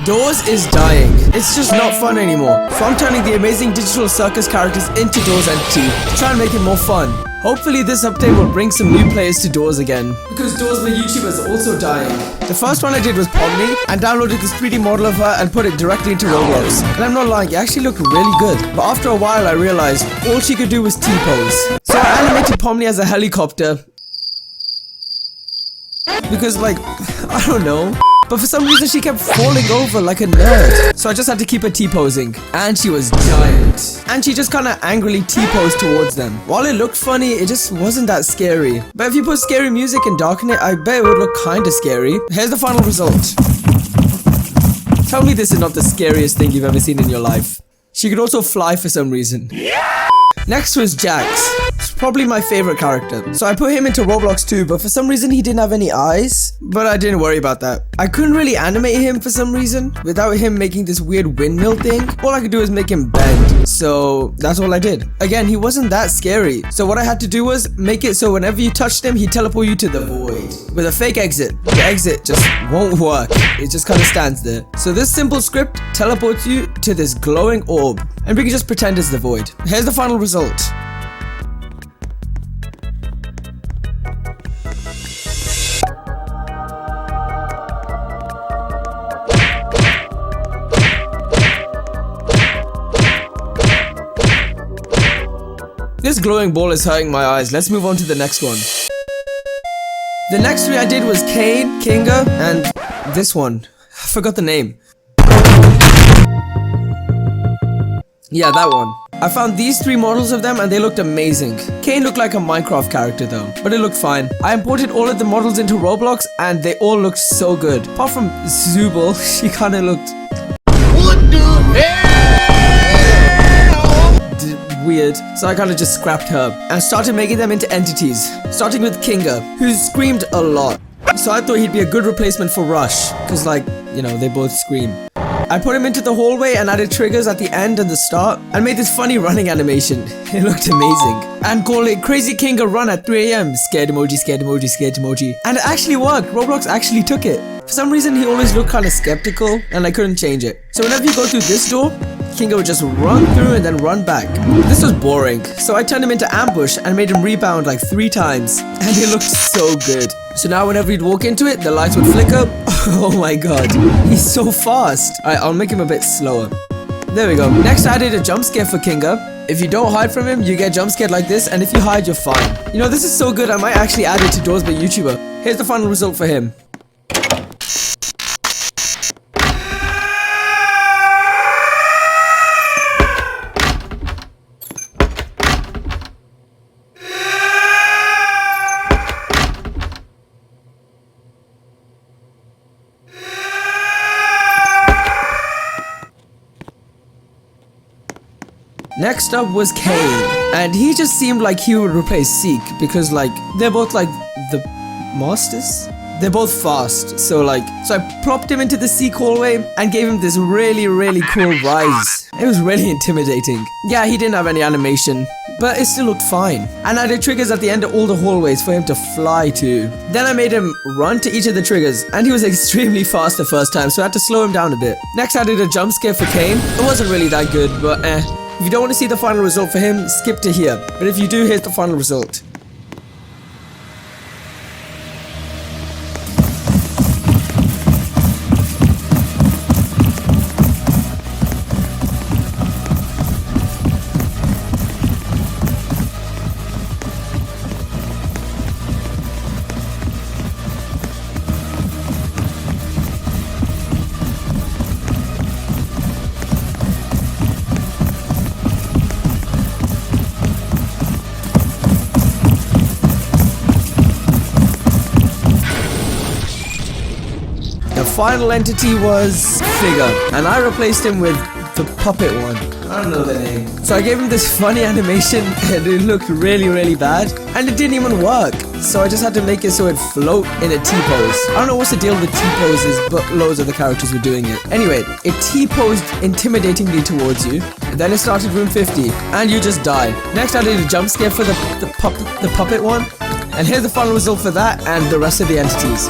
Doors is dying. It's just not fun anymore. So I'm turning the amazing digital circus characters into Doors entity to try and make it more fun. Hopefully this update will bring some new players to Doors again, because Doors my YouTuber is also dying. The first one I did was Pomni and downloaded this 3D model of her and put it directly into Roblox. And I'm not lying, it actually looked really good. But after a while I realized all she could do was T-pose. So I animated Pomni as a helicopter. Because like, I don't know. But for some reason she kept falling over like a nerd. So I just had to keep her T-posing. And she was giant. And she just kinda angrily T-posed towards them. While it looked funny, it just wasn't that scary. But if you put scary music and darken it, I bet it would look kinda scary. Here's the final result. Tell me this is not the scariest thing you've ever seen in your life. She could also fly for some reason. Next was Jax. It's probably my favorite character. So I put him into Roblox too, but for some reason he didn't have any eyes. But I didn't worry about that. I couldn't really animate him for some reason without him making this weird windmill thing. All I could do is make him bend. So that's all I did. Again, he wasn't that scary. So what I had to do was make it so whenever you touched him, he'd teleport you to the void with a fake exit. The exit just won't work. It just kind of stands there. So this simple script teleports you to this glowing orb. And we can just pretend it's the void. Here's the final result. This glowing ball is hurting my eyes. Let's move on to the next one. The next three I did was Kane, Kinga, and this one. I forgot the name. Yeah, that one. I found these three models of them and they looked amazing. Kane looked like a Minecraft character though, but it looked fine. I imported all of the models into Roblox and they all looked so good. Apart from Zubul, she kinda looked... What the hell? Weird. So I kinda just scrapped her and started making them into entities. Starting with Kinga, who screamed a lot. So I thought he'd be a good replacement for Rush, cause like, you know, they both scream. I put him into the hallway and added triggers at the end and the start and made this funny running animation. It looked amazing. And call it Crazy Kinga Run at 3 AM. Scared emoji, scared emoji, scared emoji. And it actually worked. Roblox actually took it. For some reason he always looked kind of skeptical and I couldn't change it. So whenever you go through this door, Kinga would just run through and then run back. This was boring. So I turned him into Ambush and made him rebound like 3 times. And it looked so good. So now whenever you'd walk into it, the lights would flicker. Oh my god. He's so fast. Alright, I'll make him a bit slower. There we go. Next I did a jump scare for Kinga. If you don't hide from him, you get jump scared like this. And if you hide, you're fine. You know, this is so good, I might actually add it to Doors by YouTuber. Here's the final result for him. Next up was Kane, and he just seemed like he would replace Seek because like they're both like the masters. They're both fast, so I plopped him into the Seek hallway and gave him this really cool rise. It was really intimidating. Yeah, he didn't have any animation, but it still looked fine. And I did triggers at the end of all the hallways for him to fly to. Then I made him run to each of the triggers, and he was extremely fast the first time, so I had to slow him down a bit. Next I did a jump scare for Kane. It wasn't really that good, but If you don't want to see the final result for him, skip to here. But if you do, here's the final result. The final entity was Figure, and I replaced him with the puppet one. I don't know the name. So I gave him this funny animation and it looked really bad and it didn't even work. So I just had to make it so it float in a T-pose. I don't know what's the deal with T-poses, but loads of the characters were doing it. Anyway, it T-posed intimidatingly towards you. Then it started room 50 and you just die. Next I did a jump scare for the puppet one. And here's the final result for that and the rest of the entities.